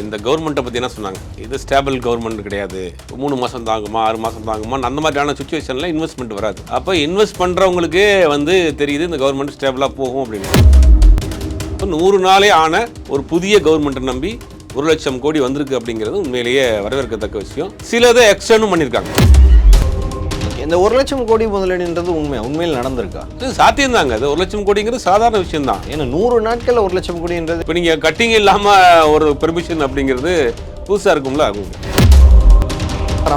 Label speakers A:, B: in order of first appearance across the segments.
A: இந்த கவர்மெண்ட்டை பற்றி என்ன சொன்னாங்க, இது ஸ்டேபிள் கவர்மெண்ட் கிடையாது, 3 மாதம் தாங்குமா 6 மாதம் தாங்குமா, அந்த மாதிரியான சுச்சுவேஷனில் இன்வெஸ்ட்மெண்ட் வராது. அப்போ இன்வெஸ்ட் பண்ணுறவங்களுக்கே தெரியுது இந்த கவர்மெண்ட் ஸ்டேபிளாக போகும் அப்படின்னு. இப்போ 100 நாளே ஆன ஒரு புதிய கவர்மெண்ட்டை நம்பி 1 லட்சம் கோடி வந்திருக்கு அப்படிங்கிறது உண்மையிலேயே வரவேற்கத்தக்க விஷயம். சிலதை எக்ஸ்டர்னும் பண்ணியிருக்காங்க.
B: இந்த 1 லட்சம் கோடி முதலீடுன்றது உண்மையில் நடந்திருக்கா?
A: இது சாத்தியம்தாங்க. அது 1 லட்சம் கோடிங்கிறது சாதாரண விஷயம் தான்.
B: ஏன்னா 100 நாட்களில் 1 லட்சம் கோடின்றது
A: இப்போ நீங்கள் கட்டிங் இல்லாமல் ஒரு பெர்மிஷன் அப்படிங்கிறது புதுசாக இருக்கும்ல.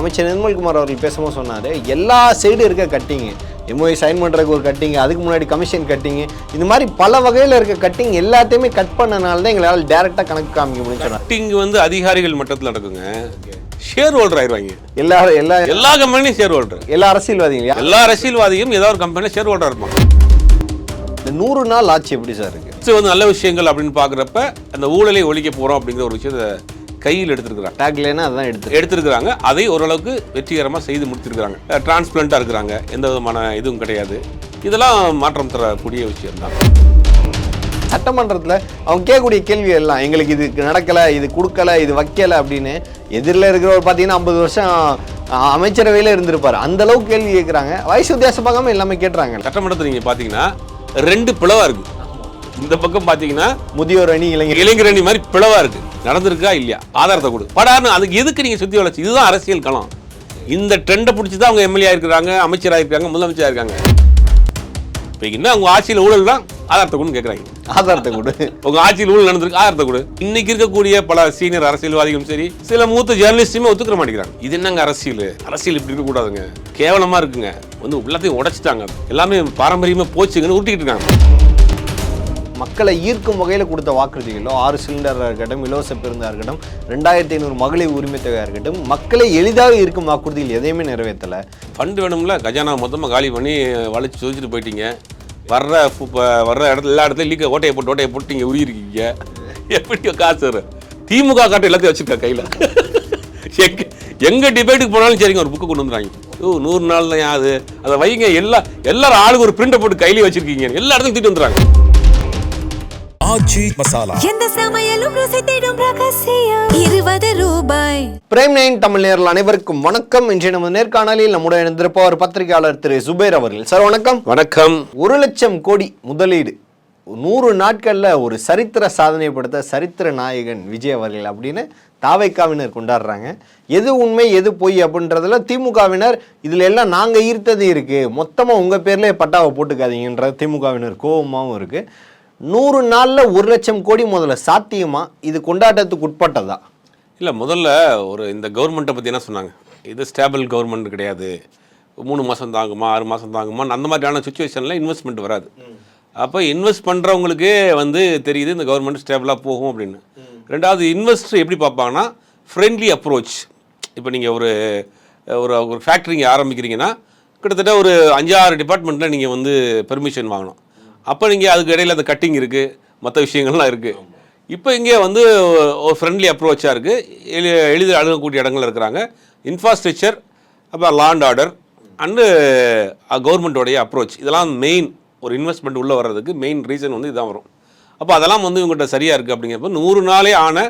B: அமைச்சர் நிர்மல்குமார் அவர்கள் பேசும்போது சொன்னார், எல்லா சைடு இருக்க கட்டிங்கு, எம்ஓஐ சைன் பண்ணுறதுக்கு ஒரு கட்டிங், அதுக்கு முன்னாடி கமிஷன் கட்டிங்கு, இந்த மாதிரி பல வகையில் இருக்க கட்டிங் எல்லாத்தையுமே கட் பண்ணனால தான் எங்களால் டேரெக்டாக கணக்கு காமிக்க முடியும் சொன்னார்.
A: கட்டிங் அதிகாரிகள் மட்டத்தில் நடக்குங்க. ஷேர் ஹோல்டர் ஆயிடுவாங்க. எல்லா கம்பெனியும் ஷேர் ஹோல்டர்.
B: எல்லா அரசியல்வாதியும்
A: ஏதாவது ஒரு கம்பெனியில் ஷேர் ஹோல்டர் இருப்பாங்க.
B: இந்த 100 நாள் ஆட்சி எப்படி சார் இருக்கு?
A: நல்ல விஷயங்கள் அப்படின்னு பார்க்குறப்ப அந்த ஊழலை ஒழிக்க போகிறோம் அப்படிங்கிற ஒரு விஷயத்தை கையில் எடுத்துருக்குறாங்க.
B: டேக்லைனா அதான்
A: எடுத்துருக்குறாங்க. அதை ஓரளவுக்கு வெற்றிகரமாக செய்து முடித்திருக்கிறாங்க. டிரான்ஸ்பிளண்ட்டாக இருக்கிறாங்க, எந்த விதமான இதுவும் கிடையாது. இதெல்லாம் மாற்றம் தரக்கூடிய விஷயம்தான்.
B: சட்டமன்றத்தில் அவங்க கேட்கக்கூடிய கேள்வி எல்லாம், எங்களுக்கு இது நடக்கலை, இது கொடுக்கலை, இது வைக்கலை அப்படின்னு. எதிரில் இருக்கிறவர் பார்த்தீங்கன்னா 50 வருஷம் அமைச்சரவையில் இருந்திருப்பார். அந்த அளவுக்கு கேள்வி கேட்குறாங்க. வயசு வித்தியாசம் பார்க்காம எல்லாமே கேட்டுறாங்க.
A: சட்டமன்றத்தில் நீங்கள் பார்த்தீங்கன்னா 2 பிளவாக இருக்குது. இந்த பக்கம் பார்த்தீங்கன்னா
B: முதியோர் அணி,
A: இளைஞர் அணி மாதிரி பிளவாக இருக்குது. நடந்திருக்கா இல்லையா, ஆதாரத்தை கொடு படாருன்னு. அதுக்கு எதுக்கு நீங்கள் சுற்றி வளர்ச்சி? இதுதான் அரசியல் களம். இந்த ட்ரெண்டை பிடிச்சி தான் அவங்க எம்எல்ஏ இருக்கிறாங்க, அமைச்சராக இருக்காங்க, முதலமைச்சராக இருக்காங்க. இப்போ என்ன அவங்க ஆட்சியில் ஊழல் தான், ஆதாரத்தை கொண்டு கேட்குறாங்க.
B: ஆதாரத்தை கொடு,
A: உங்க ஆட்சியில் ஊழல் நடந்திருக்கு, ஆதாரத்தை கொடு. இன்னைக்கு இருக்கக்கூடிய பல சீனியர் அரசியல்வாதிகளும் சரி, சில மூத்த ஜேர்னலிஸ்டுமே ஒத்துக்கிற மாட்டேங்கிறாங்க. இது என்னங்க அரசியல் இப்படி இருக்கக்கூடாதுங்க, கேவலமா இருக்குங்க, எல்லாத்தையும் உடைச்சிட்டாங்க, எல்லாமே பாரம்பரியமா போச்சுங்கன்னு ஊட்டிக்கிட்டு இருக்காங்க.
B: மக்களை ஈர்க்கும் வகையில் கொடுத்த வாக்குறுதிகளோ, 6 சிலிண்டராக இருக்கட்டும், இலவச பேருந்தாக இருக்கட்டும், 2500 மகளிர் உரிமை தொகையாக இருக்கட்டும், மக்களை எளிதாக ஈர்க்கும் வாக்குறுதிகள் எதையுமே நிறைவேற்றலை.
A: ஃபண்டு வேணும்ல, கஜானா மொத்தமாக காலி பண்ணி வளைச்சு சுழிச்சிட்டு போயிட்டீங்க. வர்ற இடத்துல எல்லா இடத்துலையும் லீக்க ஓட்டையை போட்டு நீங்கள் உருகிருக்கீங்க. எப்படி காசு வரும்? திமுக காட்டு எல்லாத்தையும் வச்சுருக்கா கையில். எங்கே டிபேட்டுக்கு போனாலும் சரிங்க, ஒரு புக்கு கொண்டு வந்துடுறாங்க. 100 நாள் தான் அது, அதை வைங்க. எல்லாரும் ஆளுக்கு ஒரு பிரிண்டை போட்டு கையிலே வச்சிருக்கீங்க, எல்லா இடத்துக்கும் தூக்கிட்டு வந்துடுறாங்க.
C: ஆச்சி மசாலா, எந்த சமையலும் ருசி தேடும் ரகசியம், 20 ரூபாய்.
B: பிரைம் 9 தமிழ் நேயர்கள் அனைவருக்கும் வணக்கம். இன்றைய நமது நேர்காணலில் நம்முடைய இருந்திருப்பவர் பத்திரிகையாளர் திரு சுபேர் அவர்கள். சார் வணக்கம்.
A: வணக்கம்.
B: 1 லட்சம் கோடி முதலீடு 100 நாட்களில் ஒரு சரித்திர சாதனை படுத்த சரித்திர நாயகன் விஜய் அவர்கள் அப்படின்னு தாவைக்காவினர் கொண்டாடுறாங்க. எது உண்மை எது பொய் அப்படின்றதுல திமுகவினர் இதில் எல்லாம் நாங்கள் ஈர்த்தது இருக்குது, மொத்தமாக உங்கள் பேர்லேயே பட்டாவை போட்டுக்காதீங்கன்ற திமுகவினர் கோபமாகவும் இருக்குது. 100 நாளில் 1 லட்சம் கோடி முதல்ல சாத்தியமா? இது கொண்டாட்டத்துக்கு உட்பட்டதா?
A: இல்லை, முதல்ல இந்த கவர்மெண்ட்டை பற்றி என்ன சொன்னாங்க, இது ஸ்டேபிள் கவர்மெண்ட் கிடையாது, 3 மாதம் தாங்குமா 6 மாதம் தாங்குமா, அந்த மாதிரியான சுச்சுவேஷனில் இன்வெஸ்ட்மெண்ட் வராது. அப்போ இன்வெஸ்ட் பண்ணுறவங்களுக்கே தெரியுது இந்த கவர்மெண்ட் ஸ்டேபிளாக போகும் அப்படின்னு. ரெண்டாவது, இன்வெஸ்டர் எப்படி பார்ப்பாங்கன்னா ஃப்ரெண்ட்லி அப்ரோச். இப்போ நீங்கள் ஒரு ஃபேக்ட்ரிங்க ஆரம்பிக்கிறீங்கன்னா கிட்டத்தட்ட ஒரு 5-6 டிபார்ட்மெண்ட்டில் நீங்கள் பெர்மிஷன் வாங்கணும். அப்போ நீங்கள் அதுக்கு இடையில் அந்த கட்டிங் இருக்குது, மற்ற விஷயங்கள்லாம் இருக்குது. இப்போ இங்கே ஒரு ஃப்ரெண்ட்லி அப்ரோச்சாக இருக்குது, எளிதில் அணுகக்கூடிய இடங்கள் இருக்கிறாங்க. இன்ஃப்ராஸ்ட்ரக்சர், அப்புறம் லா அண்ட் ஆர்டர் அண்டு கவர்மெண்ட்டோடைய அப்ரோச், இதெல்லாம் மெயின். ஒரு இன்வெஸ்ட்மெண்ட் உள்ளே வர்றதுக்கு மெயின் ரீசன் இதுதான் வரும். அப்போ அதெல்லாம் இவங்கள்ட்ட சரியாக இருக்குது. அப்படிங்கிறப்ப 100 நாளே ஆன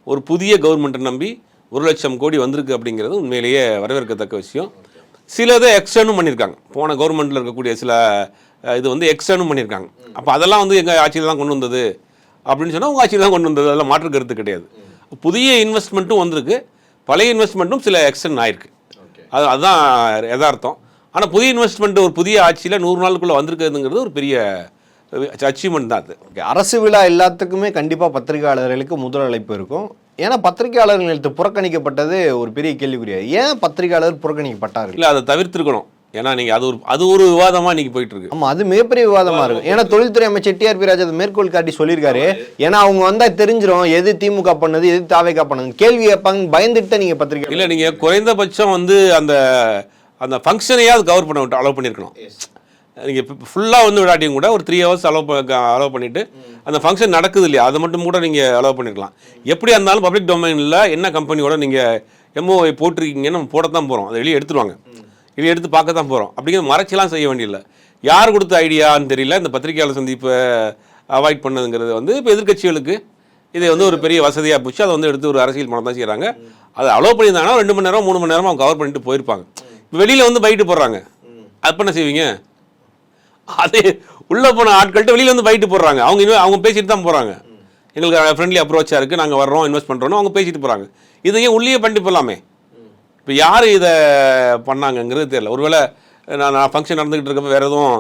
A: ஒரு புதிய கவர்மெண்ட்டை நம்பி 1 லட்சம் கோடி வந்திருக்கு அப்படிங்கிறது உண்மையிலேயே வரவேற்கத்தக்க விஷயம். சிலதை எக்ஸ்டர்னும் பண்ணியிருக்காங்க. போன கவர்மெண்ட்டில் இருக்கக்கூடிய சில இது எக்ஸ்டர்னும் பண்ணியிருக்காங்க. அப்போ அதெல்லாம் எங்கள் ஆட்சியில் தான் கொண்டு வந்தது அப்படின்னு சொன்னால் உங்கள் ஆட்சியில் தான் கொண்டு வந்தது, அதெல்லாம் மாற்று கருத்து கிடையாது. புதிய இன்வெஸ்ட்மெண்ட்டும் வந்திருக்கு, பழைய இன்வெஸ்ட்மெண்ட்டும் சில எக்ஸ்டர்ன் ஆயிருக்கு. அதுதான் யதார்த்தம். ஆனால் புதிய இன்வெஸ்ட்மெண்ட் ஒரு புதிய ஆட்சியில் 100 நாளுக்குள்ளே வந்திருக்குதுங்கிறது ஒரு பெரிய அச்சீவ்மெண்ட் தான். அது
B: அரசு விழா எல்லாத்துக்குமே கண்டிப்பாக பத்திரிகையாளர்களுக்கு முதல் அழைப்பு இருக்கும். ஏன்னா பத்திரிகையாளர்கள் எழுத்து புறக்கணிக்கப்பட்டது ஒரு பெரிய கேள்விக்குரிய. ஏன் பத்திரிகையாளர் புறக்கணிக்கப்பட்டார்கள்?
A: இல்லை, அதை தவிர்த்திருக்கணும். ஏன்னா நீங்கள் அது ஒரு விவாதமாக இன்னைக்கு போயிட்டு இருக்கு.
B: ஆமாம், அது மிகப்பெரிய விவாதமாக இருக்கும். ஏன்னா தொழில்துறை அமைச்சர் டிஆர்பி ராஜா அதை மேற்கோள் காட்டி சொல்லியிருக்காரு. ஏன்னா அவங்க வந்தால் தெரிஞ்சிடும் எது திமுக பண்ணது எது தாவேக்கா பண்ணது, கேள்வி கேட்பாங்க, பயந்துட்டு நீங்கள் பத்திரிகை
A: இல்லை, நீங்கள் குறைந்தபட்சம் அந்த ஃபங்க்ஷனையாவது கவர் பண்ண விட்டு அலோவ் பண்ணியிருக்கணும். நீங்கள் ஃபுல்லாக விடாட்டியும் கூட ஒரு 3 ஹவர்ஸ் அலோவ் பண்ணிவிட்டு அந்த ஃபங்க்ஷன் நடக்குது இல்லையா, அதை மட்டும் கூட நீங்கள் அலோவ் பண்ணியிருக்கலாம். எப்படி இருந்தாலும் பப்ளிக் டொமைனில் என்ன கம்பெனியோட நீங்கள் எம்ஓஐ போட்டிருக்கீங்கன்னு நம்ம போடத்தான் போகிறோம். அதை வெளியே எடுத்துருவாங்க, வெளியே எடுத்து பார்க்க தான் போகிறோம். அப்படிங்கிறது மறைச்சலாம் செய்ய வேண்டியதில்லை. யார் கொடுத்த ஐடியான்னு தெரியல, இந்த பத்திரிகையாளர் சந்திப்பை அவாய்ட் பண்ணதுங்கிறது இப்போ எதிர்கட்சிகளுக்கு இதை வந்து ஒரு பெரிய வசதியாக போச்சு. அதை வந்து எடுத்து ஒரு அரசியல் பணம் தான் செய்கிறாங்க. அதை அலோவ் பண்ணியிருந்தாங்கன்னா 2 மணி நேரம் 3 மணி நேரமாக அவங்க கவர் பண்ணிட்டு போயிருப்பாங்க. வெளியில் வந்து பைட்டு போடுறாங்க, அப்போ என்ன செய்வீங்க? அதே உள்ளே போன ஆட்கள்கிட்ட வெளியில் வந்து பைட்டு போடுறாங்க. அவங்க பேசிட்டு தான் போகிறாங்க. எங்களுக்கு ஃப்ரெண்ட்லி அப்ரோச்சாக இருக்குது, நாங்கள் வர்றோம், இன்வெஸ்ட் பண்ணுறோம், அவங்க பேசிட்டு போகிறாங்க. இதையும் உள்ளே பண்ணிட்டு போகலாமே. இப்போ யார் இதை பண்ணாங்கங்கிறது தெரியல. ஒருவேளை நான் ஃபங்க்ஷன் நடந்துக்கிட்டு இருக்கப்போ வேறு எதுவும்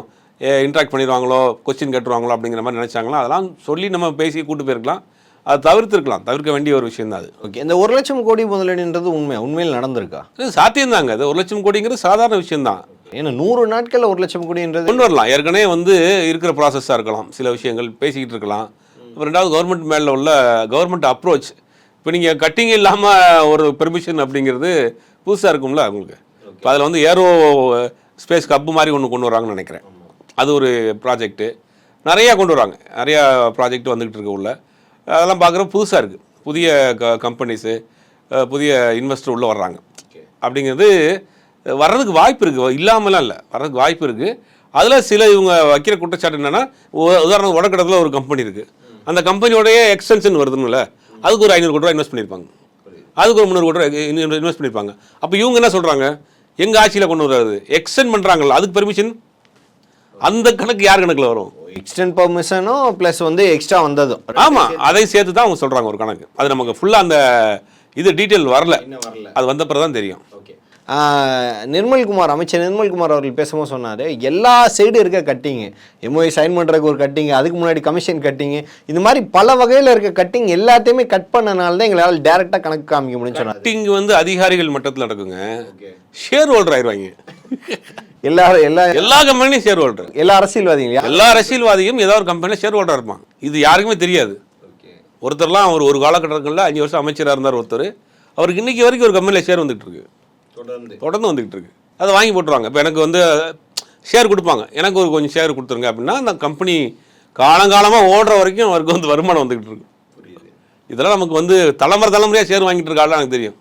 A: இன்ட்ராக்ட் பண்ணிடுவாங்களோ, கொஸ்டின் கேட்டுருவாங்களோ அப்படிங்கிற மாதிரி நினச்சாங்களோ, அதெல்லாம் சொல்லி நம்ம பேசி கூட்டு போயிருக்கலாம். அது தவிர்க்க வேண்டிய ஒரு விஷயம் தான் அது.
B: ஓகே, இந்த 1 லட்சம் கோடி முதலீடுன்றது உண்மையில் நடந்திருக்கா?
A: இது சாத்தியம்தாங்க. அது 1 லட்சம் கோடிங்கிறது சாதாரண விஷயம்தான்.
B: ஏன்னா 100 நாட்களில் 1 லட்சம் கோடின்றது
A: கொண்டு வரலாம். ஏற்கனவே வந்து இருக்கிற ப்ராசஸாக இருக்கலாம், சில விஷயங்கள் பேசிக்கிட்டு இருக்கலாம். அப்புறம் 2வது கவர்மெண்ட் மேலே உள்ள கவர்மெண்ட் அப்ரோச். இப்போ நீங்கள் கட்டிங் இல்லாமல் ஒரு பெர்மிஷன் அப்படிங்கிறது புதுசாக இருக்கும்ல உங்களுக்கு. இப்போ அதில் வந்து ஏரோ ஸ்பேஸ் கப்பு மாதிரி ஒன்று கொண்டு வராங்கன்னு நினைக்கிறேன். அது ஒரு ப்ராஜெக்ட்டு நிறையா கொண்டு வராங்க. நிறையா ப்ராஜெக்ட் வந்துக்கிட்டு இருக்க உள்ள அதெல்லாம் பார்க்குறப்ப புதுசாக இருக்குது. புதிய கம்பெனிஸு, புதிய இன்வெஸ்டர் உள்ளே வர்றாங்க அப்படிங்கிறது வர்றதுக்கு வாய்ப்பு இருக்குது, இல்லாமலாம் இல்லை, வர்றதுக்கு வாய்ப்பு இருக்குது. அதில் சில இவங்க வைக்கிற குற்றச்சாட்டு என்னென்னா, உதாரணம் வடக்கடத்தில் ஒரு கம்பெனி இருக்குது, அந்த கம்பெனியோடைய எக்ஸ்டென்ஷன் வருதுன்னு அதுக்கு ஒரு 500 கோடி ரூபா இன்வெஸ்ட் பண்ணியிருப்பாங்க, அதுக்கு ஒரு 300 கோடி ரூபா இன்வெஸ்ட் பண்ணியிருப்பாங்க. அப்போ இவங்க என்ன சொல்கிறாங்க, எங்கள் ஆட்சியில் கொண்டு வராது, எக்ஸ்டெண்ட் பண்ணுறாங்களா, அதுக்கு பெர்மிஷன், அந்த கணக்கு யார் கணக்கில் வரும்?
B: எக்ஸ்டெண்ட் பெர்மிஷனும் ப்ளஸ் வந்து எக்ஸ்ட்ரா வந்ததும்.
A: ஆமாம், அதை சேர்த்து தான் அவங்க சொல்கிறாங்க ஒரு கணக்கு. அது நமக்கு ஃபுல்லாக அந்த இது டீட்டெயில் வரல, அது வந்த பிறகு தான் தெரியும்.
B: ஓகே, நிர்மல்குமார், அமைச்சர் நிர்மல்குமார் அவர்கள் பேசும்போது சொன்னார், எல்லா சைடு இருக்க கட்டிங்கு, எம்ஓஐ சைன் பண்ணுறதுக்கு ஒரு கட்டிங்கு, அதுக்கு முன்னாடி கமிஷன் கட்டிங்கு, இது மாதிரி பல வகையில் இருக்க கட்டிங் எல்லாத்தையுமே கட் பண்ணனால தான் எங்களால் டேரெக்டாக கணக்கு காமிக்க முடியும்னு சொன்னார்.
A: கட்டிங் வந்து அதிகாரிகள் மட்டத்தில் நடக்குங்க, ஷேர் ஹோல்டர் ஆயிடுவாங்க. எல்லா கம்பெனியும் ஷேர் ஹோல்டர், எல்லா அரசியல்வாதியும் ஏதாவது ஒரு கம்பெனியில் ஷேர் ஹோல்டர் இருப்பான். இது யாருக்குமே தெரியாது. ஒருத்தர்லாம் ஒரு காலகட்டங்களில் 5 வருஷம் அமைச்சராக இருந்தார் ஒருத்தர், அவருக்கு இன்னைக்கு வரைக்கும் ஒரு கம்பெனியில் ஷேர் வந்துட்டு இருக்கு, தொடர்ந்து வந்துகிட்டு இருக்கு. அதை வாங்கி போட்டுருவாங்க. இப்போ எனக்கு வந்து ஷேர் கொடுப்பாங்க, எனக்கு ஒரு கொஞ்சம் ஷேர் கொடுத்துருங்க அப்படின்னா, அந்த கம்பெனி காலங்காலமாக ஓடுற வரைக்கும் அவருக்கு வந்து வருமானம் வந்துகிட்டு இருக்கு. இதெல்லாம் நமக்கு வந்து தலைமுறையாக ஷேர் வாங்கிட்டு இருக்காள் எனக்கு தெரியும்.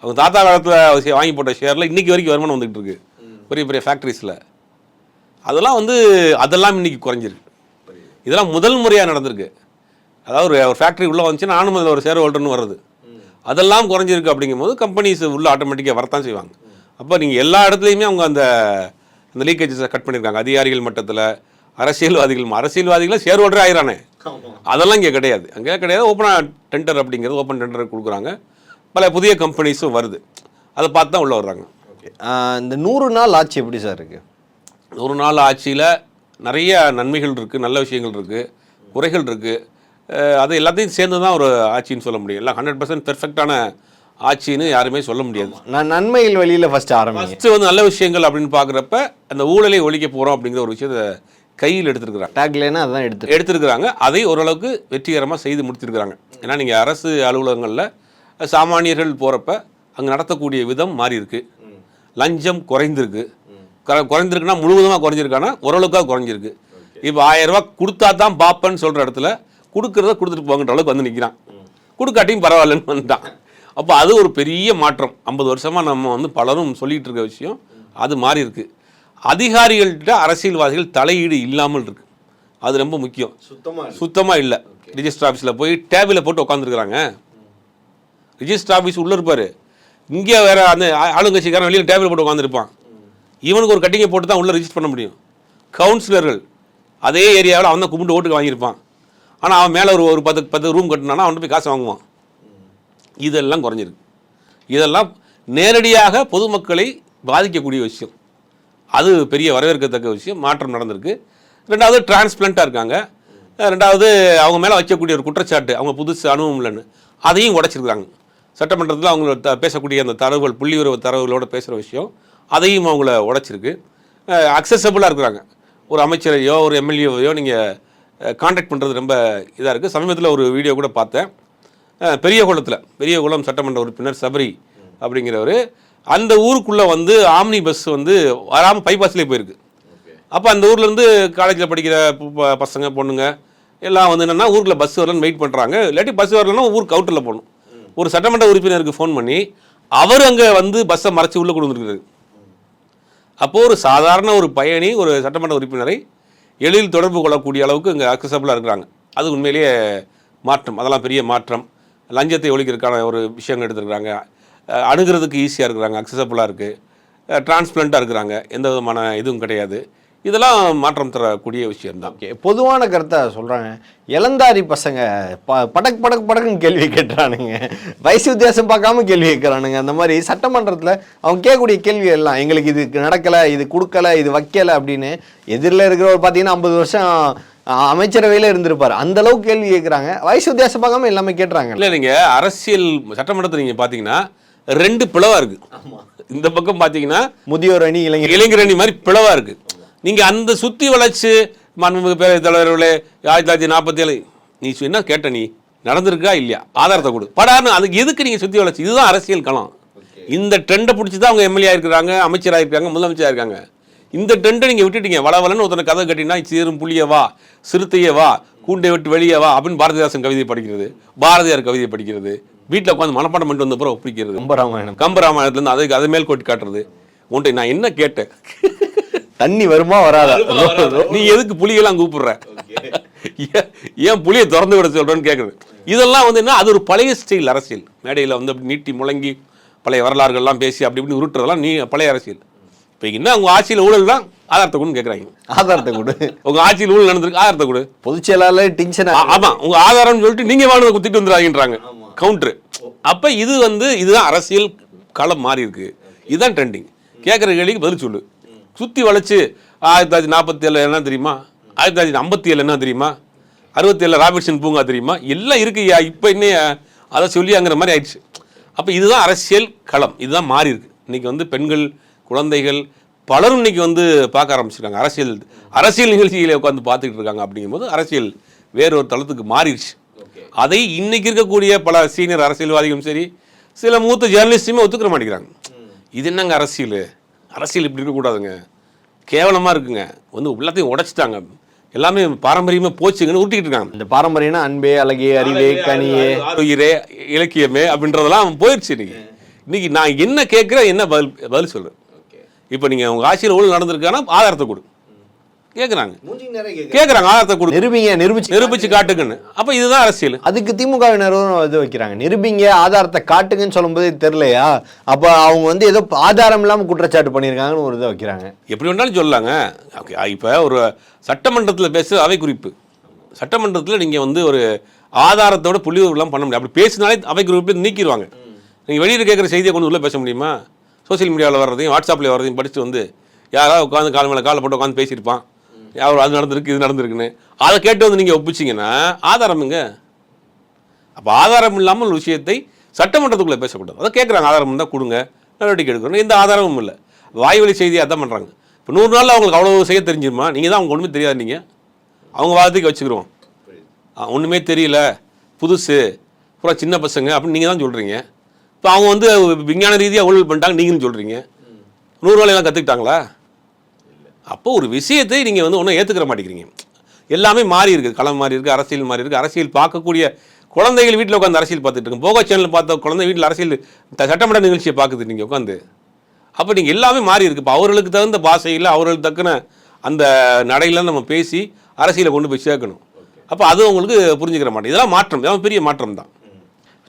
A: அவங்க தாத்தா காலத்தில் வாங்கி போட்ட ஷேரில் இன்னைக்கு வரைக்கும் வருமானம் வந்துகிட்டு இருக்கு பெரிய பெரிய ஃபேக்ட்ரிஸில். அதெல்லாம் இன்னைக்கு குறைஞ்சிருக்கு. இதெல்லாம் முதல் முறையாக நடந்திருக்கு. அதாவது ஒரு ஃபேக்ட்ரி உள்ளே வந்துச்சுன்னா நானும் அதில் ஒரு ஷேர் ஹோல்டர்னு வருது, அதெல்லாம் குறைஞ்சிருக்கு. அப்படிங்கும்போது கம்பெனிஸ் உள்ள ஆட்டோமேட்டிக்காக வரத்தான் செய்வாங்க. அப்போ நீங்கள் எல்லா இடத்துலையுமே அவங்க அந்த லீக்கேஜஸை கட் பண்ணியிருக்காங்க. அதிகாரிகள் மட்டத்தில், அரசியல்வாதிகள் ஷேர் ஹோல்டரே ஆயிரானே, அதெல்லாம் இங்கே கிடையாது. அங்கே கிடையாது. ஓப்பனாக டெண்டர் அப்படிங்கிறது, ஓப்பன் டெண்டர் கொடுக்குறாங்க. பல புதிய கம்பெனிஸும் வருது, அதை பார்த்து தான் உள்ளே வர்றாங்க.
B: இந்த 100 நாள் ஆட்சி எப்படி சார் இருக்குது?
A: 100 நாள் ஆட்சியில் நிறைய நன்மைகள் இருக்குது, நல்ல விஷயங்கள் இருக்குது, குறைகள் இருக்குது. அது எல்லாத்தையும் சேர்ந்து தான் ஒரு ஆட்சின்னு சொல்ல முடியும். எல்லாம் 100% பெர்ஃபெக்டான ஆட்சின்னு யாருமே சொல்ல முடியாது.
B: நன்மைகள் வழியில் ஃபஸ்ட்டு
A: வந்து நல்ல விஷயங்கள் அப்படின்னு பார்க்குறப்ப அந்த ஊழலை ஒழிக்க போகிறோம் அப்படிங்கிற ஒரு விஷயத்தை கையில் எடுத்துருக்குறாங்க.
B: டேக்லைனா அதான்
A: எடுத்துருக்குறாங்க. அதை ஓரளவுக்கு வெற்றிகரமாக செய்து முடித்திருக்கிறாங்க. ஏன்னா நீங்கள் அரசு அலுவலகங்களில் சாமானியர்கள் போகிறப்ப அங்கே நடத்தக்கூடிய விதம் மாறி இருக்கு. லஞ்சம் குறைந்திருக்குன்னா முழுவதுமாக குறைஞ்சிருக்கானா ஓரளவுக்காக குறைஞ்சிருக்கு. இப்போ 1000 ரூபா கொடுத்தா தான் பாப்பன்னு சொல்கிற இடத்துல கொடுக்குறத கொடுத்துட்டு போங்கன்ற அளவுக்கு வந்து நிற்கிறான். கொடுக்காட்டியும் பரவாயில்லன்னு வந்துட்டான். அப்போ அது ஒரு பெரிய மாற்றம். 50 வருஷமாக நம்ம வந்து பலரும் சொல்லிகிட்டு இருக்க விஷயம் அது மாறி இருக்கு. அதிகாரிகள்கிட்ட அரசியல்வாதிகள் தலையீடு இல்லாமல் இருக்கு, அது ரொம்ப முக்கியம். சுத்தமாக இல்லை. ரிஜிஸ்டர் ஆஃபீஸில் போய் டேபிளில் போட்டு உட்காந்துருக்குறாங்க. ரிஜிஸ்டர் ஆஃபீஸ் உள்ளே இருப்பார், இங்கே வேற அந்த ஆளுங்கட்சிக்காரன் வெளியில் டேபிள் போட்டு உட்காந்துருப்பான். இவனுக்கு ஒரு கட்டிங்கை போட்டு தான் உள்ளே ரிஜிஸ்டர் பண்ண முடியும். கவுன்சிலர்கள் அதே ஏரியாவில் அவன் தான் கும்பிட்டு ஓட்டுக்கு வாங்கியிருப்பான். ஆனால் அவன் மேலே ஒரு 10 ரூம் கட்டினானா அவன் போய் காசு வாங்குவான். இதெல்லாம் குறைஞ்சிருக்கு. இதெல்லாம் நேரடியாக பொதுமக்களை பாதிக்கக்கூடிய விஷயம். அது பெரிய வரவேற்கத்தக்க விஷயம். மாற்றம் நடந்திருக்கு. 2வது டிரான்ஸ்பிளண்ட்டாக இருக்காங்க. 2வது அவங்க மேலே வைக்கக்கூடிய ஒரு குற்றச்சாட்டு, அவங்க புதுசு அனுபவம் இல்லைன்னு, அதையும் உடைச்சிருக்காங்க. சட்டமன்றத்தில் அவங்க பேசக்கூடிய அந்த தரவுகள், புள்ளிவிவர தரவுகளோடு பேசுகிற விஷயம், அதையும் அவங்கள உடைச்சிருக்கு. அக்சசபிளாக இருக்கிறாங்க. ஒரு அமைச்சரையோ ஒரு எம்எல்ஏவையோ நீங்கள் கான்டாக்ட் பண்ணுறது ரொம்ப இதாக இருக்குது. சமீபத்தில் ஒரு வீடியோ கூட பார்த்தேன். பெரியகுளம் சட்டமன்ற உறுப்பினர் சபரி அப்படிங்கிறவர், அந்த ஊருக்குள்ளே வந்து ஆம்னி பஸ் வந்து வராமல் பைபாஸ்லேயே போயிருக்கு. அப்போ அந்த ஊர்லேருந்து காலேஜில் படிக்கிற பசங்க பொண்ணுங்க எல்லாம் வந்து என்னென்னா ஊரில் பஸ் வரலன்னு வெயிட் பண்ணுறாங்க. இல்லாட்டி பஸ் வரலன்னா ஊருக்கு அவுட்டரில் போகணும். ஒரு சட்டமன்ற உறுப்பினருக்கு ஃபோன் பண்ணி அவர் அங்கே வந்து பஸ்ஸை மறைச்சி உள்ளே கொண்டு வந்துருக்காரு. அப்போது ஒரு சாதாரண ஒரு பயணி ஒரு சட்டமன்ற உறுப்பினரை எளிதில் தொடர்பு கொள்ளக்கூடிய அளவுக்கு இங்கே அக்சசபிளாக இருக்கிறாங்க. அது உண்மையிலேயே மாற்றம், அதெல்லாம் பெரிய மாற்றம். லஞ்சத்தை ஒழிக்கிறதுக்கான ஒரு விஷயங்கள் எடுத்துருக்குறாங்க. அணுகிறதுக்கு ஈஸியாக இருக்கிறாங்க, அக்சசபிளாக இருக்குது, டிரான்ஸ்பிளண்ட்டாக இருக்கிறாங்க, எந்த விதமான இதுவும் கிடையாது. இதெல்லாம் மாற்றம் தரக்கூடிய விஷயம்தான்.
B: ஓகே, பொதுவான கருத்தை சொல்கிறாங்க. இளந்தாரி பசங்க படக்குன்னு கேள்வி கேட்டுறானுங்க, வயசு வித்தியாசம் பார்க்காம கேள்வி கேட்குறானுங்க. அந்த மாதிரி சட்டமன்றத்தில் அவங்க கேட்கக்கூடிய கேள்வி எல்லாம் எங்களுக்கு இது நடக்கலை, இது கொடுக்கலை, இது வைக்கலை அப்படின்னு. எதிரில் இருக்கிறவர் பார்த்தீங்கன்னா 50 வருஷம் அமைச்சரவையில் இருந்திருப்பார், அந்த அளவுக்கு கேள்வி கேட்குறாங்க. வயசு வித்தியாசம் பார்க்காம எல்லாமே கேட்டுறாங்க.
A: இல்லை, நீங்கள் அரசியல் சட்டமன்றத்தில் நீங்கள் பார்த்தீங்கன்னா 2 பிளவாக இருக்குது. இந்த பக்கம் பார்த்தீங்கன்னா
B: முதியோர் அணி,
A: இளைஞர் அணி மாதிரி பிளவாக இருக்குது. நீங்கள் அந்த சுற்றி வளைச்சு மாண்புமிகு பேரவைத் தலைவர்களே 1947 நீ என்ன கேட்ட, நீ நடந்திருக்கா இல்லையா, ஆதாரத்தை கொடு படான்னு. அதுக்கு எதுக்கு நீங்கள் சுற்றி வளைச்சு? இதுதான் அரசியல் களம். இந்த ட்ரெண்டை பிடிச்சி தான் அவங்க எம்எல்ஏ இருக்கிறாங்க, அமைச்சராக இருக்காங்க, முதலமைச்சராக இருக்காங்க. இந்த ட்ரெண்டை நீங்கள் விட்டுட்டீங்க. வளவலன்னு ஒருத்தனை கதை கட்டினா சீரும் புளியவா, சிறுத்தையவா, கூண்டை விட்டு வெளியே வா அப்படின்னு பாரதிதாசன் கவிதை படிக்கிறது, பாரதியார் கவிதை படிக்கிறது, வீட்டில் உட்காந்து மனப்பாடம் பண்ணிட்டு வந்த பிறகு ஒப்பிக்கிறது, கம்பராமாயணத்துலேருந்து அதை மேல் கொட்டி காட்டுறது. உன்ட்ட நான் என்ன கேட்டேன்,
B: தண்ணி வருமா வராதா,
A: நீ எதுக்கு புலியெல்லாம் கூப்பிடுற, ஏன் புளியை திறந்து விட சொல்றேன்னு கேட்குறது. இதெல்லாம் வந்து என்ன, அது ஒரு பழைய ஸ்டைல் அரசியல். மேடையில் வந்து அப்படி நீட்டி முழங்கி பழைய வரலாறுகள்லாம் பேசி அப்படி இப்படி உருட்டுறதெல்லாம் பழைய அரசியல். இப்போ என்ன உங்க ஆட்சியில் ஊழல் தான், ஆதாரத்தை கொடுன்னு கேட்குறாங்க.
B: ஆதாரத்தை கொடு,
A: உங்க ஆட்சியில் ஊழல் நடந்திருக்கு, ஆதாரத்தை கொடு.
B: பொதுச் செயலாளர் டென்ஷன்.
A: ஆமாம், உங்க ஆதாரம்னு சொல்லிட்டு நீங்க வாங்கினதை குத்திட்டு வந்துடுறாங்கன்றாங்க கவுண்டரு. அப்போ இதுதான் அரசியல் களம் மாறி இருக்கு. இதுதான் ட்ரெண்டிங். கேட்குற கேள்விக்கு பதில் சொல்லு. சுற்றி வளைச்சு 1947 என்ன தெரியுமா, 1957 என்ன தெரியுமா, 67 ராபர்ட்சன் பூங்கா தெரியுமா, எல்லாம் இருக்குயா, இப்போ இன்னும் அதை சொல்லியாங்கிற மாதிரி ஆயிடுச்சு. அப்போ இதுதான் அரசியல் களம், இதுதான் மாறி இருக்கு. இன்னைக்கு வந்து பெண்கள், குழந்தைகள் பலரும் இன்னைக்கு வந்து பார்க்க ஆரம்பிச்சிருக்காங்க. அரசியல் நிகழ்ச்சிகளை உட்காந்து பார்த்துக்கிட்டு இருக்காங்க. அப்படிங்கும்போது அரசியல் வேறொரு தளத்துக்கு மாறிடுச்சு. அதை இன்னைக்கு இருக்கக்கூடிய பல சீனியர் அரசியல்வாதிகளும் சரி, சில மூத்த ஜேர்னலிஸ்டுமே ஒத்துக்கிற மாட்டேங்கிறாங்க. இது என்னங்க அரசியல், அரசியல் இப்படி இருக்கக்கூடாதுங்க, கேவலமாக இருக்குங்க, வந்து எல்லாத்தையும் உடைச்சிட்டாங்க, எல்லாமே பாரம்பரியமாக போச்சுங்கன்னு ஊட்டிக்கிட்டு இருக்காங்க.
B: இந்த பாரம்பரியம்னா அன்பே, அழகே, அறிவே, கனியே,
A: உயிரே, இலக்கியமே அப்படின்றதெல்லாம் போயிடுச்சு. இன்னைக்கு நான் என்ன கேட்குறேன், என்ன பதில் சொல்கிறேன். இப்போ நீங்கள் உங்கள் ஆட்சியில் ஊழல் நடந்திருக்கானா ஆதாரத்தை கொடு கேட்குறாங்க, ஆதாரத்தை கொடு, நிரூபிச்சு காட்டுங்கன்னு. அப்போ இதுதான் அரசியல்.
B: அதுக்கு திமுகவினரும் இது வைக்கிறாங்க, நிரூபிங்க, ஆதாரத்தை காட்டுங்கன்னு சொல்லும்போது தெரியலையா, அப்போ அவங்க வந்து ஏதோ ஆதாரம் இல்லாமல் குற்றச்சாட்டு பண்ணியிருக்காங்கன்னு ஒரு இதை வைக்கிறாங்க.
A: எப்படி வேணாலும் சொல்லலாங்க. இப்போ ஒரு சட்டமன்றத்தில் பேச அவை குறிப்பு, சட்டமன்றத்தில் நீங்கள் வந்து ஒரு ஆதாரத்தோட புள்ளிவிவரம் பண்ண முடியும். அப்படி பேசினாலே அவை குறிப்பு நீக்கிடுவாங்க. நீங்கள் வெளியில் கேட்குற செய்தியை கொண்டு உள்ளே பேச முடியுமா? சோசியல் மீடியாவில் வர்றதையும் வாட்ஸ்அப்பில் வர்றதையும் படிச்சுட்டு வந்து யாராவது உட்காந்து கால் மேலே காலை போட்டு உட்காந்து பேசியிருப்பான், அவர் அது நடந்திருக்கு இது நடந்திருக்குன்னு, அதை கேட்டு வந்து நீங்கள் ஒப்பிச்சிங்கன்னா ஆதாரமுங்க. அப்போ ஆதாரம் இல்லாமல் ஒரு விஷயத்தை சட்டமன்றத்துக்குள்ளே பேசக்கூடாது. அதை கேட்குறாங்க, ஆதாரம் இருந்தால் கொடுங்க, நடவடிக்கை எடுக்கணும். எந்த ஆதாரமும் இல்லை, வாய்வழி செய்தியை அதான் பண்ணுறாங்க. இப்போ 100 நாளில் அவங்களுக்கு அவ்வளோ செய்ய தெரிஞ்சிருமா? நீங்கள் தான் அவங்க ஒன்றுமே தெரியாது, நீங்கள் அவங்க வாதத்துக்கு வச்சுக்கிறோம், ஒன்றுமே தெரியல, புதுசு, பூரா சின்ன பசங்க அப்படின்னு நீங்கள் தான் சொல்கிறீங்க. இப்போ அவங்க வந்து விஞ்ஞான ரீதியாக ஊழல் பண்ணிட்டாங்க, நீங்களும் சொல்கிறீங்க. 100 நாளையெல்லாம் கற்றுக்கிட்டாங்களா? அப்போ ஒரு விஷயத்தை நீங்கள் வந்து ஒன்றும் ஏற்றுக்கிற மாட்டேங்கிறீங்க. எல்லாமே மாறி இருக்குது, களம் மாறி இருக்குது, அரசியல் மாறி இருக்குது. அரசியல் பார்க்கக்கூடிய குழந்தைகள் வீட்டில் உட்காந்து அரசியல் பார்த்துட்டு இருக்கு. போகோ சேனல் பார்த்த குழந்தை வீட்டில் அரசியல் சட்டமன்ற நிகழ்ச்சியை பார்க்குது நீங்கள் உட்காந்து. அப்போ நீங்கள் எல்லாமே மாறி இருக்குது. இப்போ அவர்களுக்கு தகுந்த பாஷையில், அவர்களுக்கு தக்கன அந்த நடையில் நம்ம பேசி அரசியலை கொண்டு போய் சேர்க்கணும். அப்போ அது உங்களுக்கு புரிஞ்சுக்கிற மாட்டேன். இதெல்லாம் மாற்றம், இதெல்லாம் பெரிய மாற்றம் தான்.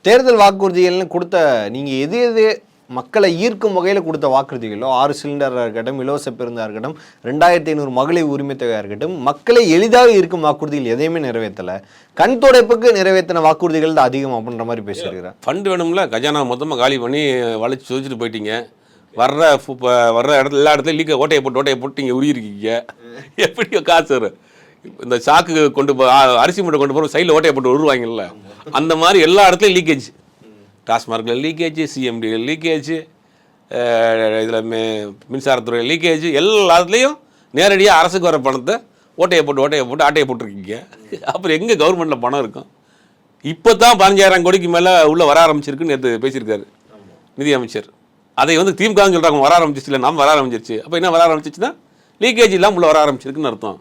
B: தேர்தல் வாக்குறுதிகள்னு கொடுத்த நீங்கள் எது மக்களை ஈர்க்கும் வகையில் கொடுத்த வாக்குறுதிகளோ, 6 சிலிண்டராக இருக்கட்டும், இலவச பேருந்தாக இருக்கட்டும், 2500 மகளிர் உரிமை தொகையாக இருக்கட்டும், மக்களை எளிதாக இருக்கும் வாக்குறுதிகள் எதையுமே நிறைவேற்றலை. கண் துடைப்புக்கு நிறைவேற்றின வாக்குறுதிகள் தான் அதிகம் அப்படின்ற மாதிரி பேசியிருக்கிறேன்.
A: ஃபண்டு வேணும்ல, கஜானா மொத்தமாக காலி பண்ணி வளைச்சி சுதிச்சுட்டு போயிட்டீங்க. வர்ற இடத்துல எல்லா இடத்துலையும் ஓட்டையை போட்டு இங்கே உருகிருக்கீங்க. எப்படி காசு வரும்? இந்த சாக்கு கொண்டு அரிசி மூட்டை கொண்டு போகிற சைடில் ஓட்டையை போட்டு உருவாங்கல்ல, அந்த மாதிரி எல்லா இடத்துலையும் லீக்கேஜ். டாஸ்மார்க்கில் லீக்கேஜ், சிஎம்டியில் லீக்கேஜ், இதில் மின்சாரத்துறை லீக்கேஜ், எல்லாத்துலேயும் நேரடியாக அரசுக்கு வர பணத்தை ஓட்டையை போட்டு ஆட்டையை போட்டிருக்கீங்க. அப்புறம் எங்கே கவர்மெண்ட்டில் பணம் இருக்கும்? இப்போ தான் 15,000 கோடிக்கு மேலே உள்ளே வர ஆரம்பிச்சிருக்குன்னு நேற்று பேசியிருக்காரு நிதியமைச்சர். அதை வந்து திமுகன்னு சொல்கிறாங்க, வர ஆரம்பிச்சிச்சு, இல்லை நம்ம வர ஆரம்பிச்சிருச்சு. அப்போ என்ன வர ஆரம்பிச்சிச்சுன்னா லீக்கேஜ் இல்லாமல் உள்ளே வர ஆரம்பிச்சிருக்குன்னு அர்த்தம்.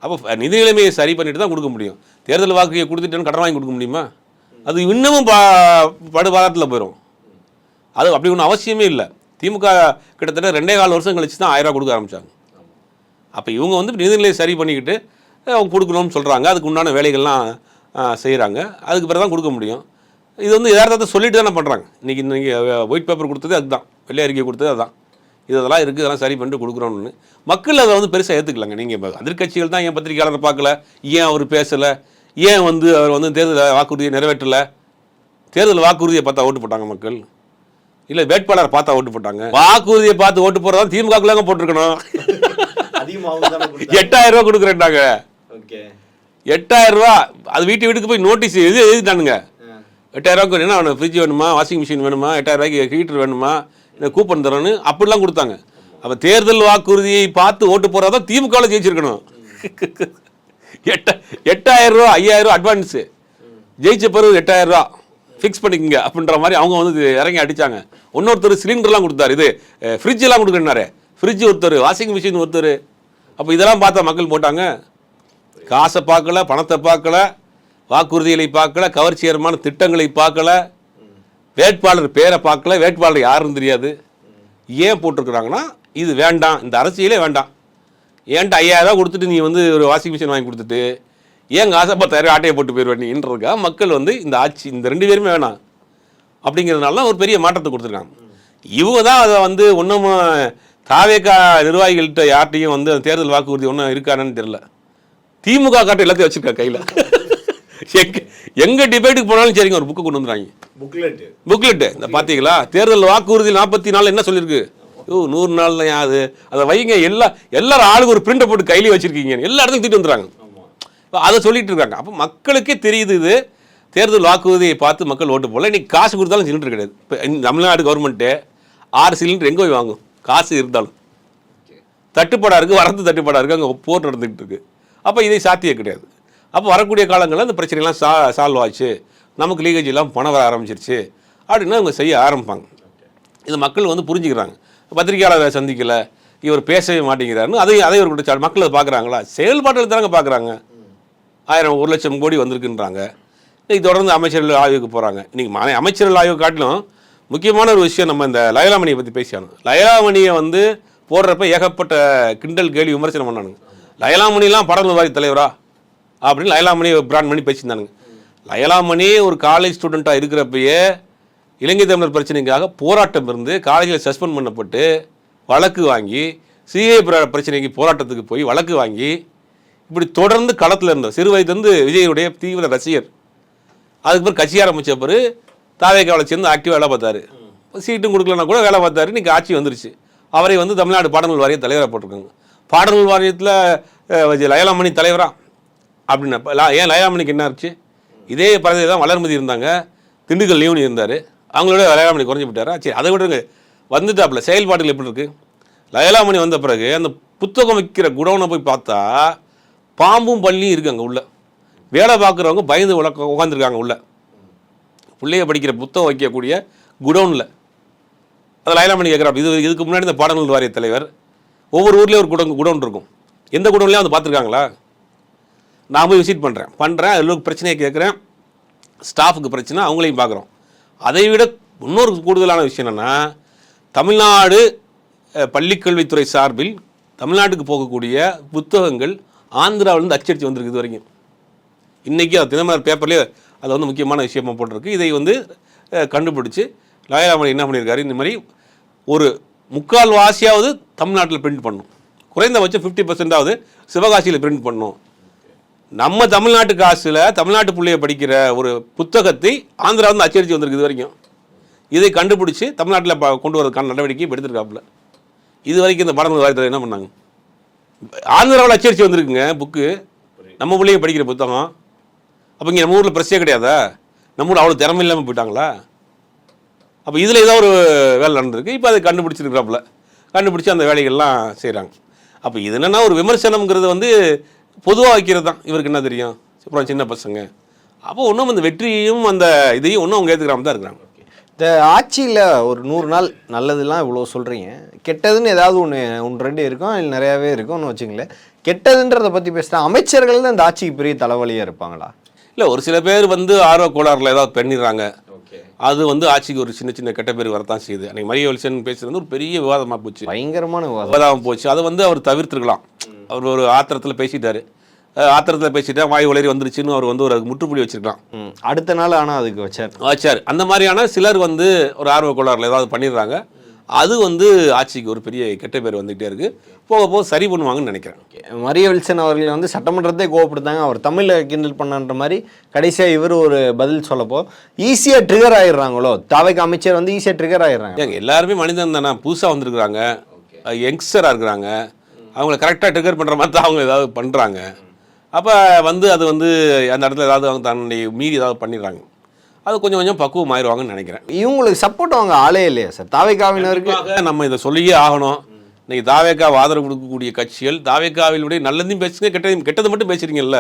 A: அப்போ நிதி நிலைமையை சரி பண்ணிட்டு தான் கொடுக்க முடியும். தேர்தல் வாக்குறுதியை கொடுத்துட்டு கடன் வாங்கி கொடுக்க முடியுமா? அது இன்னமும் படுபாதத்தில் போயிடும். அது அப்படி ஒன்றும் அவசியமே இல்லை. திமுக கிட்டத்தட்ட 2.25 வருஷம் கழிச்சு தான் 1000 ரூபா கொடுக்க ஆரம்பித்தாங்க. அப்போ இவங்க வந்து நிதிநிலையை சரி பண்ணிக்கிட்டு அவங்க கொடுக்கணும்னு சொல்கிறாங்க. அதுக்கு உண்டான வேலைகள்லாம் செய்கிறாங்க. அதுக்கு பிறகு தான் கொடுக்க முடியும். இது வந்து யதார்த்தத்தை சொல்லிட்டு தானே பண்ணுறாங்க. இன்றைக்கி ஒயிட் பேப்பர் கொடுத்தது அதுதான், வெள்ளை அறிக்கை கொடுத்தது அதுதான். இதெல்லாம் இருக்குது, இதெல்லாம் சரி பண்ணிட்டு கொடுக்குறோன்னு. மக்கள் அதை வந்து பெருசாக ஏற்றுக்கலாங்க. நீங்கள் இப்போ எதிர்க்கட்சிகள் தான் ஏன் பத்திரிகையாளரை பார்க்கல, ஏன் அவர் பேசலை, ஏன் வந்து அவர் வந்து தேர்தல் வாக்குறுதியை நிறைவேற்றலை. தேர்தல் வாக்குறுதியை பார்த்தா ஓட்டு போட்டாங்க மக்கள், இல்லை வேட்பாளரை பார்த்தா ஓட்டு போட்டாங்க. வாக்குறுதியை பார்த்து ஓட்டு போடுறதா திமுகக்குள்ளாங்க போட்டிருக்கணும். 8000 ரூபா கொடுக்குறேன்டாங்க. 8000 ரூபா அது வீட்டுக்கு போய் நோட்டீஸ் எழுதிட்டானுங்க. 8000 ரூபாய்க்கு என்ன ஃப்ரிட்ஜ் வேணுமா, வாஷிங் மிஷின் வேணுமா, 8000 ரூபாய்க்கு ஹீட்டர் வேணுமா, இந்த கூப்பன் தரணும்னு அப்படிலாம் கொடுத்தாங்க. அப்போ தேர்தல் வாக்குறுதியை பார்த்து ஓட்டு போகிறதா திமுகவில் ஜெயிச்சிருக்கணும். 8000 ரூபா 5000 ரூபா அட்வான்ஸு, ஜெயிச்ச பிறகு 8000 ரூபா ஃபிக்ஸ் பண்ணிக்கங்க அப்படின்ற மாதிரி அவங்க வந்து இறங்கி அடித்தாங்க. இன்னொருத்தர் சிலிண்டர்லாம் கொடுத்தாரு, இது ஃப்ரிட்ஜெல்லாம் கொடுக்குறாரு, ஃப்ரிட்ஜ் ஒருத்தர், வாஷிங் மிஷின் ஒருத்தர். அப்போ இதெல்லாம் பார்த்தா மக்கள் போட்டாங்க. காசை பார்க்கல, பணத்தை பார்க்கல, வாக்குறுதிகளை பார்க்கல, கவர்ச்சிகரமான திட்டங்களை பார்க்கல, வேட்பாளர் பேரை பார்க்கல, வேட்பாளர் யாருன்னு தெரியாது. ஏன் போட்டிருக்கிறாங்கன்னா இது வேண்டாம், இந்த அரசியலே வேண்டாம். ஏன்ட்டு 5000 ரூபா கொடுத்துட்டு நீ வந்து ஒரு வாஷிங் மிஷின் வாங்கி கொடுத்துட்டு ஏன் காசை 10,000 ஆட்டையை போட்டு போயிடுவேன்ன்றதுக்காக மக்கள் வந்து இந்த ஆட்சி இந்த 2 பேருமே வேணாம் அப்படிங்கிறதுனால ஒரு பெரிய மாற்றத்தை கொடுத்துருக்காங்க. இவங்க தான் அதை வந்து ஒன்றும் தாவேகா நிர்வாகிகள்கிட்ட யார்ட்டையும் வந்து தேர்தல் வாக்குறுதி ஒன்றும் இருக்கானு தெரியல. திமுக காட்ட எல்லாத்தையும் வச்சிருக்கா கையில். எங்க டிபேட்டுக்கு போனாலும் சரிங்க ஒரு புக்கு கொண்டு வந்துடுறாங்க, புக்லெட்டு. இந்த பார்த்தீங்களா தேர்தல் வாக்குறுதி 44 என்ன சொல்லியிருக்கு, 100 நாள் தான் அது, அதை வைங்க. எல்லாரும் ஆளுக்கு ஒரு பிரிண்டை போட்டு கையிலே வச்சிருக்கீங்க, எல்லா இடத்துக்கும் தூக்கிட்டு வந்துடுறாங்க. அதை சொல்லிட்டு இருக்காங்க. அப்போ மக்களுக்கே தெரியுது இது தேர்தல் வாக்குறுதியை பார்த்து மக்கள் ஓட்டு போடல. இன்னைக்கு காசு கொடுத்தாலும் சிலிண்டர் கிடையாது. இப்போ தமிழ்நாடு கவர்மெண்ட்டு 6 சிலிண்டர் எங்கே போய் வாங்கும், காசு இருந்தாலும். தட்டுப்பாடாக இருக்குது, வரத்து தட்டுப்பாடாக இருக்குது, அங்கே போர் நடந்துகிட்டு இருக்குது. அப்போ இதை சாத்தியம் கிடையாது. அப்போ வரக்கூடிய காலங்களில் அந்த பிரச்சனைலாம் சால்வ் ஆச்சு, நமக்கு லீகேஜ் எல்லாம் பணம் வர ஆரம்பிச்சிருச்சு அப்படின்னா அவங்க செய்ய ஆரம்பிப்பாங்க. இது மக்கள் வந்து புரிஞ்சுக்கிறாங்க. பத்திரிகையாளரை சந்திக்கலை, இவர் பேசவே மாட்டேங்கிறாருன்னு அதை ஒரு குற்றச்சாட்டு. மக்கள் அதை பார்க்குறாங்களா, செயல்பாட்டில் தானங்க பார்க்குறாங்க. 1 லட்சம் கோடி வந்திருக்குன்றாங்க. இன்றைக்கி தொடர்ந்து அமைச்சர்கள் ஆய்வுக்கு போகிறாங்க. இன்றைக்கி அமைச்சர்கள் ஆய்வு காட்டிலும் முக்கியமான ஒரு விஷயம், நம்ம இந்த லயலாமணியை பற்றி பேசியானோம். லயலாமணியை வந்து போடுறப்ப ஏகப்பட்ட கிண்டல் கேலி விமர்சனம் பண்ணானுங்க. லயலாமணிலாம் பாடல் வாரி தலைவரா அப்படின்னு லயலாமணியை பிராண்ட் பண்ணி பேசியிருந்தானுங்க. லயலாமணி ஒரு காலேஜ் ஸ்டூடெண்ட்டாக இருக்கிறப்பயே இலங்கை தமிழர் பிரச்சனைக்காக போராட்டம் இருந்து காலேஜில் சஸ்பெண்ட் பண்ணப்பட்டு வழக்கு வாங்கி சிஏ பிரச்சனைக்கு போராட்டத்துக்கு போய் வழக்கு வாங்கி இப்படி தொடர்ந்து களத்தில் இருந்தார். சிறு வயதுலேருந்து விஜயுடைய தீவிர ரசிகர். அதுக்கப்புறம் கட்சி ஆரம்பித்த பிறகு தாவேக்காவில் சேர்ந்து ஆக்டிவாக வேலை பார்த்தாரு. சீட்டும் கொடுக்கலன்னா கூட வேலை பார்த்தாரு. இன்றைக்கி ஆட்சி வந்துருச்சு. அவரை வந்து தமிழ்நாடு பாடநூல் வாரிய தலைவராக போட்டிருக்காங்க. பாடநூல் வாரியத்தில் லயலாமணி தலைவரா அப்படின்னா ஏன் லயலாமணிக்கு என்ன ஆச்சு? இதே பதவியில் தான் வளர்மதி இருந்தாங்க, திண்டுக்கல் லியோனி இருந்தார். அவங்களோட லயலாமணி குறைஞ்சி விட்டாரா? சரி, அதை விட்டுருங்க. வந்துட்டாப்புல செயல்பாடுகள் எப்படி இருக்குது? லயலாமணி வந்த பிறகு அந்த புத்தகம் விற்கிற குடோனை போய் பார்த்தா பாம்பும் பள்ளியும் இருக்குது அங்கே உள்ள. வேலை பார்க்குறவங்க பயந்து உட்காந்துருக்காங்க உள்ள. பிள்ளைய படிக்கிற புத்தகம் வைக்கக்கூடிய குடோனில். அது லயலாமணி கேட்குறாப்ப இதுக்கு முன்னாடி இந்த பாடநூல் வாரிய தலைவர் ஒவ்வொரு ஊர்லேயும் ஒரு குடோன் இருக்கும். எந்த குடோன்லேயும் வந்து பார்த்துருக்காங்களா? நான் போய் விசிட் பண்ணுறேன் எல்லோருக்கும் பிரச்சனையை கேட்குறேன். ஸ்டாஃபுக்கு பிரச்சனை, அவங்களையும் பார்க்குறோம். அதை விட இன்னொரு கூடுதலான விஷயம் என்னென்னா, தமிழ்நாடு பள்ளிக்கல்வித்துறை சார்பில் தமிழ்நாட்டுக்கு போகக்கூடிய புத்தகங்கள் ஆந்திராவிலேருந்து அச்சடித்து வந்திருக்கு இது வரைக்கும். இன்றைக்கி அது தினமலர் பேப்பர்லேயே அது வந்து முக்கியமான விஷயமாக போட்டிருக்கு. இதை வந்து கண்டுபிடிச்சி லயலாமணி என்ன பண்ணியிருக்காரு, இந்த மாதிரி ஒரு 3/4 வாசியாவது தமிழ்நாட்டில் பிரிண்ட் பண்ணணும், குறைந்தபட்சம் 50% சிவகாசியில் பிரிண்ட் பண்ணணும். நம்ம தமிழ்நாட்டு காசில் தமிழ்நாட்டு பிள்ளையை படிக்கிற ஒரு புத்தகத்தை ஆந்திரா வந்து அச்சடித்து வந்திருக்கு இது வரைக்கும். இதை கண்டுபிடிச்சி தமிழ்நாட்டில் கொண்டு வரதுக்கான நடவடிக்கை எடுத்துருக்காப்புல. இது வரைக்கும் இந்த பாடநூல் வாரியத்தில் என்ன பண்ணாங்க? ஆந்திராவில் அச்சடித்து வந்திருக்குங்க புக்கு, நம்ம பிள்ளைங்க படிக்கிற புத்தகம். அப்போ இங்கே நம்ம ஊரில் பிரச்சனையே கிடையாதா? நம்ம ஊரில் அவ்வளோ திறமை இல்லாமல் போயிட்டாங்களா? அப்போ இதில் ஏதோ ஒரு வேலை நடந்திருக்கு. இப்போ அதை கண்டுபிடிச்சிருக்கிறாப்புல, கண்டுபிடிச்சி அந்த வேலைகள்லாம் செய்கிறாங்க. அப்போ இது என்னென்னா ஒரு விமர்சனம்ங்கிறது வந்து பொதுவாக வைக்கிறது தான். இவருக்கு என்ன தெரியும், அப்புறம் சின்ன பசங்க. அப்போ ஒன்றும் அந்த வெற்றியும் அந்த இதையும் ஒன்றும் அவங்க ஏற்றுக்கிறாம தான் இருக்கிறாங்க.
B: இந்த ஆட்சியில் ஒரு 100 நாள் நல்லதுலாம் இவ்வளோ சொல்கிறீங்க, கெட்டதுன்னு ஏதாவது ஒன்று ரெண்டு இருக்கும், இல்லை நிறையாவே இருக்கும்னு வச்சுங்களேன். கெட்டதுன்றதை பற்றி பேசுகிறேன். அமைச்சர்கள் தான் இந்த ஆட்சிக்கு பெரிய தலைவலியாக இருப்பாங்களா?
A: இல்லை, ஒரு சில பேர் வந்து ஆர்வ கோளாறுல ஏதாவது பண்ணிடுறாங்க. அது வந்து ஆட்சிக்கு ஒரு சின்ன சின்ன கெட்ட பேர் வரத்தான் செய்யுது. அன்றைக்கி மரியவல்சன் பேசுகிறது ஒரு பெரிய விவாதமாக போச்சு,
B: பயங்கரமான
A: விவாதமாக போச்சு. அதை வந்து அவர் தவிர்த்துருக்கலாம். அவர் ஒரு ஆத்திரத்தில் பேசிட்டார். ஆத்திரத்தில் பேசிட்டேன் வாய் உளறி வந்துருச்சுன்னு அவர் வந்து ஒரு முற்றுப்புள்ளி வச்சிருக்கலாம்.
B: அடுத்த நாள் ஆனால் அதுக்கு வச்சார்.
A: அந்த மாதிரியான சிலர் வந்து ஒரு ஆர்வ கோளாறுல ஏதாவது பண்ணிடுறாங்க. அது வந்து ஆட்சிக்கு ஒரு பெரிய கெட்ட பேர் வந்துகிட்டே இருக்குது. போக போக சரி பண்ணுவாங்கன்னு நினைக்கிறேன்.
B: மரிய வில்சன் அவர்கள் வந்து சட்டமன்றத்தை கோவப்படுத்தாங்க, அவர் தமிழில் கிண்டல் பண்ணன்ற மாதிரி கடைசியாக இவர் ஒரு பதில் சொல்லப்போ ஈஸியாக ட்ரிகர் ஆகிடுறாங்களோ, தாவைக்கு அமைச்சர் வந்து ஈஸியாக ட்ரிகர் ஆகிடுறாங்க.
A: எல்லாருமே மனிதன் தானே, புதுசாக வந்திருக்கிறாங்க, யங்ஸ்டராக இருக்கிறாங்க, அவங்கள கரெக்டாக ட்ரிகர் பண்ணுற மாதிரி தான் அவங்க ஏதாவது பண்ணுறாங்க. அப்போ வந்து அது வந்து அந்த இடத்துல ஏதாவது அவங்க தன்னுடைய மீறி ஏதாவது பண்ணிடுறாங்க. அது கொஞ்சம் கொஞ்சம் பக்குவம் ஆயிடுவாங்கன்னு நினைக்கிறேன்.
B: இவங்களுக்கு சப்போர்ட் அவங்க ஆளே இல்லையா சார் தாவேக்காவினருக்கு?
A: நம்ம இதை சொல்லியே ஆகணும். இன்னைக்கு தாவேக்காவை ஆதரவு கொடுக்கக்கூடிய கட்சிகள் தாவேக்காவிலுடைய நல்லதையும் பேசுங்க, கெட்டது மட்டும் பேசுறீங்கல்ல,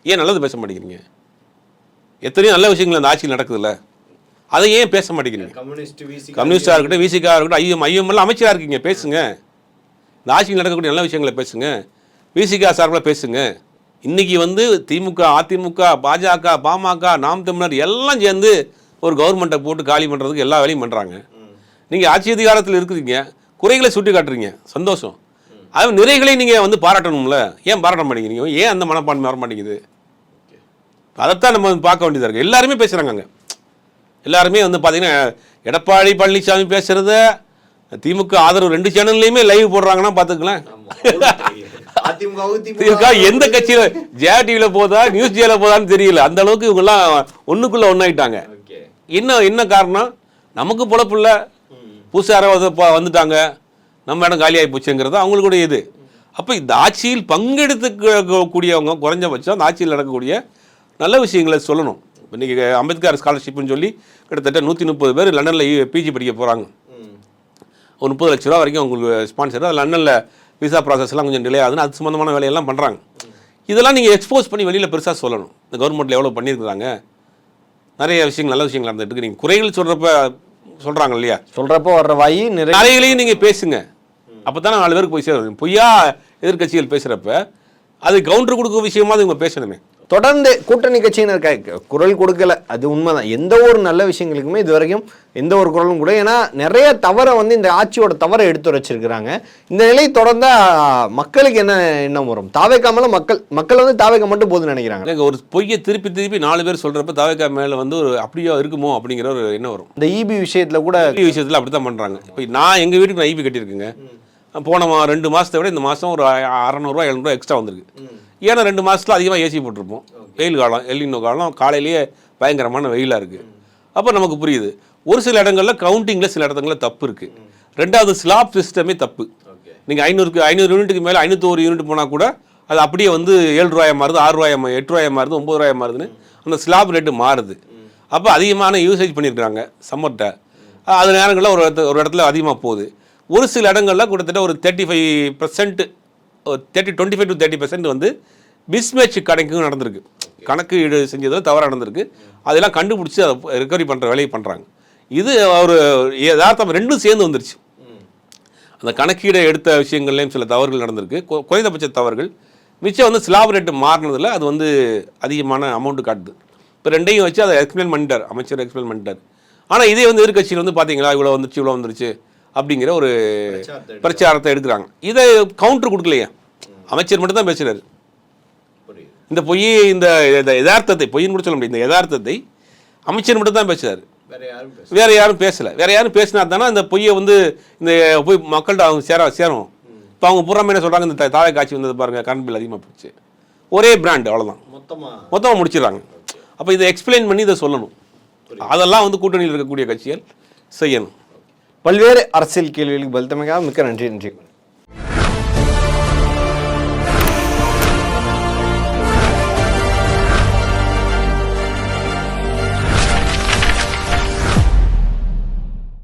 A: ஏன் நல்லது பேச மாட்டேங்கிறீங்க? எத்தனையோ நல்ல விஷயங்கள் அந்த ஆட்சியில் நடக்குதுல்ல, அதை ஏன் பேச மாட்டேங்கிறீங்க? கம்யூனிஸ்டாக இருக்கட்டும், விசிகாக இருக்கட்டும், ஐஎம் எல்லாம் அமைச்சராக இருக்கீங்க, பேசுங்க. இந்த ஆட்சியில் நடக்கக்கூடிய நல்ல விஷயங்களை பேசுங்க, விசிகா சார்பில் பேசுங்க. இன்னைக்கு வந்து திமுக, அதிமுக, பாஜக, பாமக, நாம் தமிழர் எல்லாம் சேர்ந்து ஒரு கவர்மெண்ட்டை போட்டு காலி பண்ணுறதுக்கு எல்லா வேலையும் பண்ணுறாங்க. நீங்கள் ஆட்சி அதிகாரத்தில் இருக்கிறீங்க, குறைகளை சுட்டி காட்டுறீங்க, சந்தோஷம். அது நிறைகளை நீங்கள் வந்து பாராட்டணும்ல, ஏன் பாராட்ட மாட்டேங்கிறீங்க? ஏன் அந்த மனப்பான்மை வர மாட்டேங்குது? அதைத்தான் நம்ம பார்க்க வேண்டியதாக இருக்குது. எல்லாருமே பேசுகிறாங்க அங்கே. எல்லாருமே வந்து பார்த்தீங்கன்னா எடப்பாடி பழனிசாமி பேசுகிறத திமுக ஆதரவு 2 சேனல்லையுமே லைவ் போடுறாங்கன்னா பார்த்துக்கலாம். எந்த கட்சியில ஜே டிவில போதா நியூஸ் ஜேல போதான்னு தெரியல, அந்த அளவுக்கு இவங்கெல்லாம் ஒண்ணுக்குள்ள ஒன்னாயிட்டாங்க. என்ன காரணம்? நமக்கு பொழப்பு இல்லை, புதுசாக வந்துட்டாங்க, நம்ம இடம் காலியாகி போச்சுங்கிறது அவங்களுடைய இது. அப்போ இந்த ஆட்சியில் பங்கெடுத்துக்கூடியவங்க குறைஞ்சபட்சம் அந்த ஆட்சியில் நடக்கக்கூடிய நல்ல விஷயங்களை சொல்லணும். இன்னைக்கு அம்பேத்கர் ஸ்காலர்ஷிப்னு சொல்லி கிட்டத்தட்ட 130 பேர் லண்டனில் பிஜி படிக்க போகிறாங்க. ஒரு 30 லட்ச ரூபா வரைக்கும் உங்களுக்கு ஸ்பான்சர். அது லண்டனில் விசா ப்ராசஸ்லாம் கொஞ்சம் டிலே ஆகுதுன்னு அது சம்மந்தமான வேலையெல்லாம் பண்ணுறாங்க. இதெல்லாம் நீங்கள் எக்ஸ்போஸ் பண்ணி வெளியில் பெருசாக சொல்லணும். இந்த கவர்மெண்ட்டில் எவ்வளோ பண்ணியிருக்கிறாங்க, நிறைய விஷயங்கள் நல்ல விஷயங்கள் நடந்துட்டு. நீங்கள் குறைகள் சொல்கிறாங்க இல்லையா,
B: சொல்கிறப்போ வர்ற வாயி
A: நிறையலையும் நீங்கள் பேசுங்க. அப்போ தானே 4 பேருக்கு போய் சேரும். பொய்யா எதிர்கட்சிகள் பேசுகிறப்ப அது கவுண்டர் கொடுக்க விஷயமா இவங்க பேசணுமே.
B: தொடர்ந்து கூட்டணி கட்சியினர் குரல் கொடுக்கல, அது உண்மைதான். எந்த ஒரு நல்ல விஷயங்களுக்குமே இது வரைக்கும் எந்த ஒரு குரலும் கூட, ஏன்னா நிறைய தவறை வந்து இந்த ஆட்சியோட தவறை எடுத்து வச்சிருக்கிறாங்க. இந்த நிலை தொடர்ந்தா மக்களுக்கு என்ன எண்ணம் வரும்? தாவேக்காமல மக்கள் வந்து தாவேக்கா மட்டும் போதுன்னு நினைக்கிறாங்க.
A: ஒரு பொய்யை திருப்பி 4 பேர் சொல்றப்ப தாவேக்கா மேல வந்து ஒரு அப்படியே இருக்குமோ அப்படிங்கிற ஒரு எண்ணம் வரும்.
B: இந்த இபி விஷயத்துல கூட
A: விஷயத்துல அப்படித்தான் பண்றாங்க. இப்போ நான் எங்க வீட்டுக்கு நான் இபி கட்டியிருக்குங்க. போன 2 மாசத்தை விட இந்த மாசம் ஒரு 600 ரூபா 700 ரூபா எக்ஸ்ட்ரா வந்திருக்கு. ஏன்னா 2 மாசத்துல அதிகமாக ஏசி போட்டிருப்போம். வெயில் காலம், எல்லினோ காலம், காலையிலேயே பயங்கரமான வெயிலாக இருக்குது. அப்போ நமக்கு புரியுது ஒரு சில இடங்களில் கவுண்டிங்கில் சில இடங்களில் தப்பு இருக்குது. ரெண்டாவது ஸ்லாப் சிஸ்டமே தப்பு. நீங்கள் 500 யூனிட்டுக்கு மேலே 501 யூனிட் போனால் கூட அது அப்படியே வந்து 7 ரூபாயா மாறுது, 6 ரூபாயா 8 ரூபாயா மாறுது, 9 ரூபாயா மாறுதுன்னு அந்த ஸ்லாப் ரேட்டு மாறுது. அப்போ அதிகமான யூசேஜ் பண்ணியிருக்கிறாங்க சம்மர்கிட்ட. அது நேரங்களில் ஒரு இடத்துல அதிகமாக போகுது. ஒரு சில இடங்களில் கிட்டத்தட்ட ஒரு 35%, 25 to 30% வந்து மிஸ்மேட்ச் கணக்கும் நடந்திருக்கு. கணக்கு செஞ்சதில் தவறாக நடந்திருக்கு. அதெல்லாம் கண்டுபிடிச்சி அதை ரெக்கவரி பண்ணுற வேலையை பண்ணுறாங்க. இது ஒரு யதார்த்தம் ரெண்டும் சேர்ந்து வந்துருச்சு. அந்த கணக்கீடை எடுத்த விஷயங்கள்லேயும் சில தவறுகள் நடந்திருக்கு, குறைந்தபட்ச தவறுகள். மிச்சம் வந்து ஸ்லாப் ரேட்டு மாறினதில் அது வந்து அதிகமான அமௌண்ட்டு காட்டுது. இப்போ ரெண்டையும் வச்சு அதை எக்ஸ்பிளைன் பண்ணிட்டார், அமைச்சர் எக்ஸ்பிளைன் பண்ணிட்டார். ஆனால் இதே வந்து எதிர்கட்சியில் வந்து பார்த்தீங்களா இவ்வளோ வந்துருச்சு அப்படிங்கிற ஒரு பிரச்சாரத்தை எடுக்கிறாங்க. இதை கவுண்டர் கொடுக்கலையே, அமைச்சர் மட்டும் தான் பேசுகிறார். இந்த பொய், இந்த யதார்த்தத்தை பொய்ன்னு கூட சொல்ல முடியும், இந்த யதார்த்தத்தை அமைச்சர் மட்டும் தான் பேசுறாரு, வேற யாரும் பேசல. வேற யாரும் பேசினா தானே இந்த பொய்யை வந்து இந்த போய் மக்கள்கிட்ட அவங்க சேரும். இப்போ அவங்க புறாம என்ன சொல்றாங்க, இந்த தாவை காட்சி வந்தது பாருங்க, கரண்ட் பில் அதிகமாக போச்சு, ஒரே பிராண்ட், அவ்வளோதான், மொத்தமாக முடிச்சிடறாங்க. அப்போ இதை எக்ஸ்பிளைன் பண்ணி இதை சொல்லணும். அதெல்லாம் வந்து கூட்டணியில் இருக்கக்கூடிய கட்சிகள் செய்யணும்.
B: பல்வேறு அரசியல் கேள்விகளுக்கு பதில் தமிழக மிக்க நன்றி.